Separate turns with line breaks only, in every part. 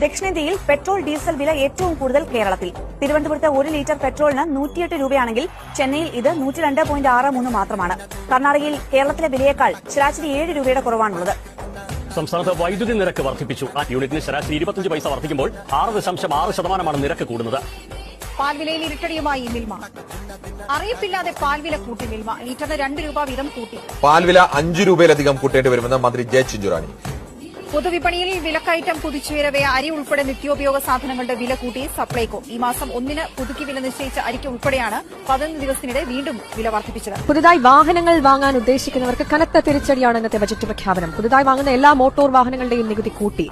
ദക്ഷിണേന്ത്യയിൽ petrol diesel വില ഏറ്റവും കൂടുതൽ കേരളത്തിൽ. തിരുവനന്തപുരത്ത് 1 ലിറ്റർ പെട്രോളിന് 108 രൂപയാണെങ്കിൽ ചെന്നൈയിൽ ഇത് 102.63 മാത്രമാണ്. കർണാടകയിൽ കേരളത്തിലെ വിലയേക്കാൾ ശരാശരി 7 രൂപയുടെ കുറവാണുള്ളത്.
സംസ്ഥാനത്ത് വൈദ്യുതി നിരക്ക് വർദ്ധിപ്പിച്ചു. യൂണിറ്റിന് ശരാശരി 25 പൈസ വർദ്ധിക്കുമ്പോൾ 6.6% നിരക്ക് കൂടുന്നത്.
പാൽവിലയിൽ ഇരട്ടടിയുമായി മിൽമ. അറിയിപ്പില്ലാതെ പാൽവില കൂട്ടി മിൽമ. ലിറ്ററിന് 2 രൂപ വീതം കൂട്ടി.
പാൽവില 5 രൂപയിലധികം കൂട്ടേണ്ടി വരുമെന്ന് മന്ത്രി ജെ ചിഞ്ചുറാണി.
പൊതുവിപണിയിൽ വിലക്കയറ്റം കുതിച്ചുയരവെ അരി ഉൾപ്പെടെ നിത്യോപയോഗ സാധനങ്ങളുടെ വില കൂട്ടി സപ്ലൈകോ. ഈ മാസം 1-ന് പുതുക്കി വില നിശ്ചയിച്ച അരിക്ക് ഉൾപ്പെടെയാണ് 11 ദിവസത്തിനിടെ വീണ്ടും വില വർദ്ധിപ്പിച്ചത്.
പുതുതായി വാഹനങ്ങൾ വാങ്ങാൻ ഉദ്ദേശിക്കുന്നവർക്ക് കനത്ത തിരിച്ചടിയാണ് ഇന്നത്തെ ബജറ്റ് പ്രഖ്യാപനം. പുതുതായി വാങ്ങുന്ന എല്ലാ മോട്ടോർ വാഹനങ്ങളുടെയും നികുതി കൂട്ടി.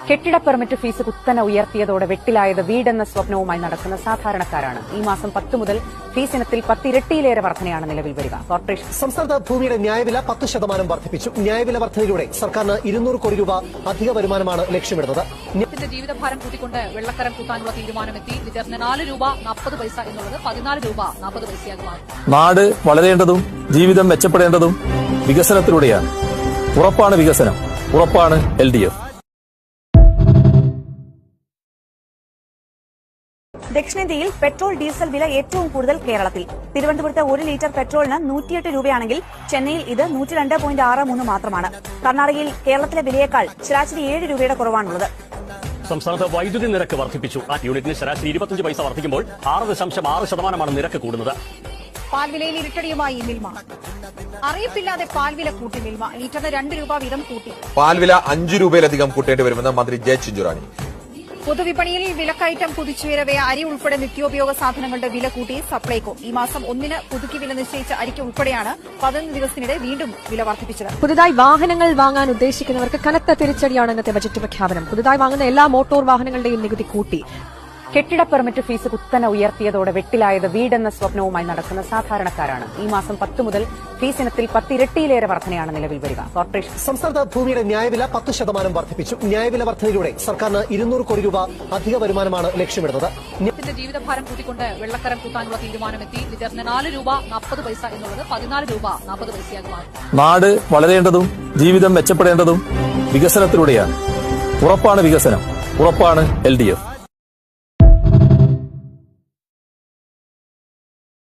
കെട്ടിട പെർമിറ്റ് ഫീസ് കുത്തനെ ഉയർത്തിയതോടെ വെട്ടിലായത് വീടെന്ന സ്വപ്നവുമായി നടക്കുന്ന സാധാരണക്കാരാണ്. ഈ മാസം 10 മുതൽ ഫീസ് ഇനത്തിൽ 10 ഇരട്ടിയിലേറെ വർധനയാണ് നിലവിൽ വരിക. കോർപ്പറേഷൻ
സംസ്ഥാനത്ത് ഭൂമിയുടെ ന്യായവില 10% വർദ്ധിപ്പിച്ചു. ന്യായവില വർധനയിലൂടെ സർക്കാരിന് 200 കോടി രൂപ അധിക വരുമാനമാണ് ലക്ഷ്യമിടുന്നത്.
ജീവിതഭാരം കൂട്ടിക്കൊണ്ട് വെള്ളക്കരം കൂട്ടാനുള്ള തീരുമാനമെത്തി. ലിറ്ററിന് 4 രൂപ 40 പൈസ എന്നുള്ളത് 14 രൂപ 40 പൈസയാകും.
നാട് വളരേണ്ടതും ജീവിതം മെച്ചപ്പെടേണ്ടതും വികസനത്തിലൂടെയാണ്. ഉറപ്പാണ് വികസനം, ഉറപ്പാണ് LDF.
ദക്ഷിണേന്ത്യയിൽ പെട്രോൾ ഡീസൽ വില ഏറ്റവും കൂടുതൽ കേരളത്തിൽ. തിരുവനന്തപുരത്ത് 1 ലിറ്റർ പെട്രോളിന് 108 രൂപയാണെങ്കിൽ ചെന്നൈയിൽ ഇത് 102.63 മാത്രമാണ്. കർണാടകയിൽ കേരളത്തിലെ വിലയേക്കാൾ ശരാശരി 7 രൂപയുടെ കുറവാണുള്ളത്.
സംസ്ഥാനത്ത് വൈദ്യുതി നിരക്ക് വർദ്ധിപ്പിച്ചു. യൂണിറ്റിന് ശരാശരി 25 പൈസ വർദ്ധിക്കുമ്പോൾ 6.6% നിരക്ക് കൂടുന്നത്.
പാൽവിലയിൽ ഇരട്ടടിയുമായി മിൽമ. അറിയിപ്പില്ലാതെ പാൽവില കൂട്ടി മിൽമ. ലിറ്ററിന് 2 രൂപ വീതം കൂട്ടി.
പാൽവില 5 രൂപയിലധികം കൂട്ടേണ്ടി വരുമെന്ന് മന്ത്രി ജെ ചിഞ്ചുറാണി.
പൊതുവിപണിയിൽ വിലക്കയറ്റം കുതിച്ചുയരവെ അരി ഉൾപ്പെടെ നിത്യോപയോഗ സാധനങ്ങളുടെ വില കൂട്ടി സപ്ലൈകോ. ഈ മാസം 1-ന് പുതുക്കി വില നിശ്ചയിച്ച അരിക്ക് ഉൾപ്പെടെയാണ് 11 ദിവസത്തിനിടെ വീണ്ടും വില വർദ്ധിപ്പിച്ചത്.
പുതുതായി വാഹനങ്ങൾ വാങ്ങാൻ ഉദ്ദേശിക്കുന്നവർക്ക് കനത്ത തിരിച്ചടിയാണ് ഇന്നത്തെ ബജറ്റ് പ്രഖ്യാപനം. പുതുതായി വാങ്ങുന്ന എല്ലാ മോട്ടോർ വാഹനങ്ങളുടെയും നികുതി കൂട്ടി.
കെട്ടിട പെർമിറ്റ് ഫീസ് കുത്തനെ ഉയർത്തിയതോടെ വെട്ടിലായത് വീടെന്ന സ്വപ്നവുമായി നടക്കുന്ന സാധാരണക്കാരാണ്. ഈ മാസം 10 മുതൽ ഫീസ് ഇനത്തിൽ 10 ഇരട്ടിയിലേറെ വർധനയാണ് നിലവിൽ വരിക. കോർപ്പറേഷൻ
സംസ്ഥാനത്ത് ഭൂമിയുടെ ന്യായവില 10% വർദ്ധിപ്പിച്ചു. ന്യായവില വർധനയിലൂടെ സർക്കാരിന് 200 കോടി രൂപ അധിക വരുമാനമാണ് ലക്ഷ്യമിടുന്നത്.
ജീവിതഭാരം കൂട്ടിക്കൊണ്ട് വെള്ളക്കരം കൂട്ടാനുള്ള തീരുമാനമെത്തി. ലിറ്ററിന് 4 രൂപ 40 പൈസ എന്നുള്ളത് 14 രൂപ 40 പൈസയാകും.
നാട് വളരേണ്ടതും ജീവിതം മെച്ചപ്പെടേണ്ടതും വികസനത്തിലൂടെയാണ്. ഉറപ്പാണ് വികസനം, ഉറപ്പാണ് LDF.